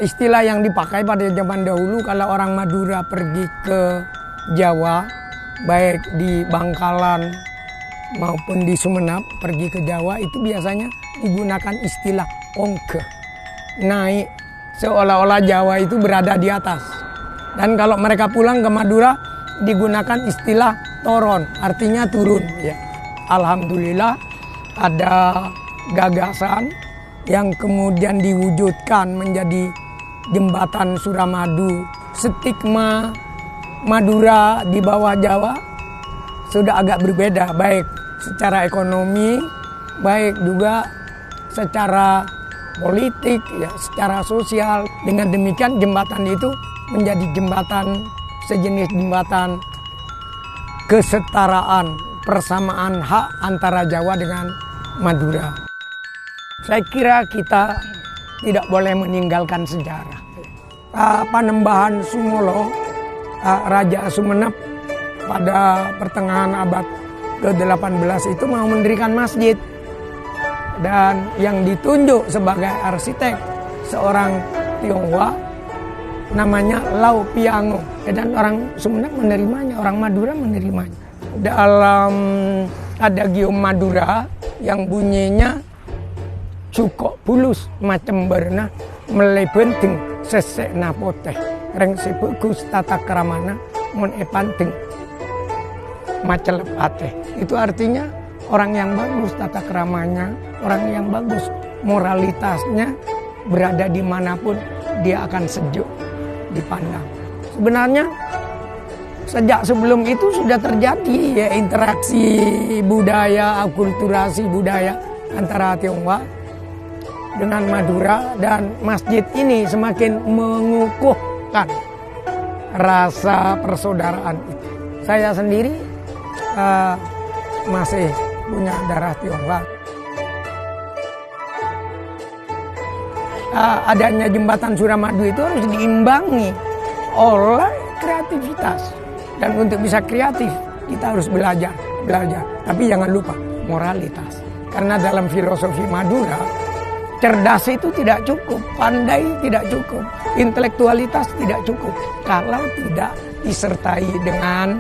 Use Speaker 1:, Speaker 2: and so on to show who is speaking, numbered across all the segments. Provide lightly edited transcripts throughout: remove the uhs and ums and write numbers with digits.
Speaker 1: Istilah yang dipakai pada zaman dahulu kalau orang Madura pergi ke Jawa, baik di Bangkalan maupun di Sumenep, pergi ke Jawa itu biasanya digunakan istilah ongke, naik, seolah-olah Jawa itu berada di atas. Dan kalau mereka pulang ke Madura digunakan istilah toron, artinya turun. Ya. Alhamdulillah ada gagasan yang kemudian diwujudkan menjadi jembatan Suramadu. Stigma Madura di bawah Jawa sudah agak berbeda, baik secara ekonomi, baik juga secara politik, ya, secara sosial. Dengan demikian jembatan itu menjadi jembatan, sejenis jembatan kesetaraan, persamaan hak antara Jawa dengan Madura. Saya kira kita tidak boleh meninggalkan sejarah. Panembahan Sumolo, Raja Sumenep pada pertengahan abad ke-18 itu mau mendirikan masjid. Dan yang ditunjuk sebagai arsitek seorang Tionghoa namanya Lau Piango. Dan orang Sumenep menerimanya, orang Madura menerimanya. Dalam adagium Madura yang bunyinya cukup pulus macam berna melebenting sesek napoteh reng sebagus tata keramana mun epanteng macelep ateh. Itu artinya orang yang bagus tata keramanya, orang yang bagus moralitasnya, berada dimanapun dia akan sejuk dipandang. Sebenarnya sejak sebelum itu sudah terjadi ya interaksi budaya, akulturasi budaya antara Tionghoa dengan Madura, dan masjid ini semakin mengukuhkan rasa persaudaraan itu. Saya sendiri masih punya darah Tionghoa. Adanya jembatan Suramadu itu harus diimbangi oleh kreativitas. Dan untuk bisa kreatif kita harus belajar. Tapi jangan lupa moralitas. Karena dalam filosofi Madura, cerdas itu tidak cukup, pandai tidak cukup, intelektualitas tidak cukup kalau tidak disertai dengan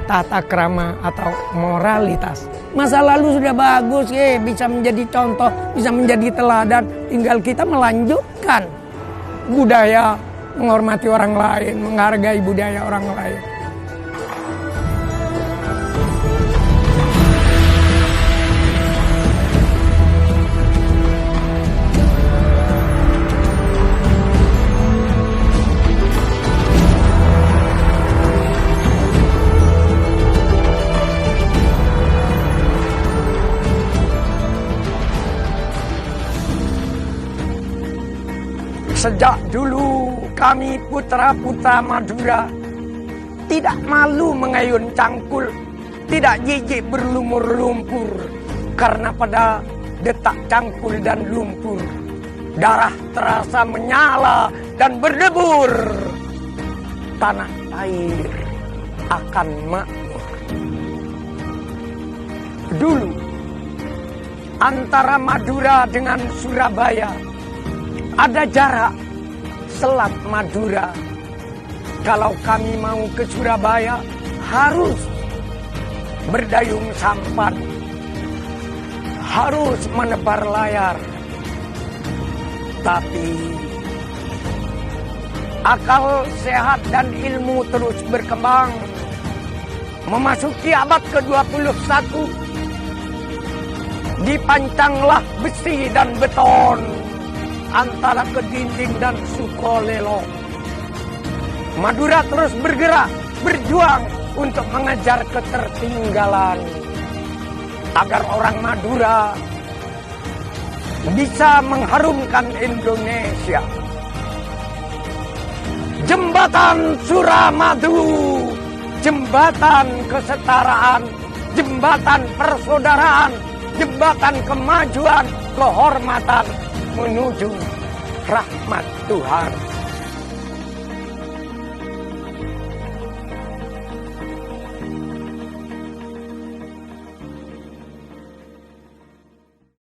Speaker 1: tata krama atau moralitas. Masa lalu sudah bagus, bisa menjadi contoh, bisa menjadi teladan. Tinggal kita melanjutkan budaya, menghormati orang lain, menghargai budaya orang lain. Sejak dulu kami putra-putra Madura tidak malu mengayun cangkul, tidak jijik berlumur lumpur. Karena pada detak cangkul dan lumpur, darah terasa menyala dan berdebur. Tanah air akan makmur. Dulu antara Madura dengan Surabaya ada jarak Selat Madura. Kalau kami mau ke Surabaya harus berdayung sampan, harus menebar layar. Tapi akal sehat dan ilmu terus berkembang. Memasuki abad ke-21, dipancanglah besi dan beton antara Kedinding dan Sukolelo. Madura terus bergerak, berjuang untuk mengejar ketertinggalan. Agar orang Madura bisa mengharumkan Indonesia. Jembatan Suramadu, jembatan kesetaraan, jembatan persaudaraan, jembatan kemajuan, kehormatan menuju rahmat Tuhan.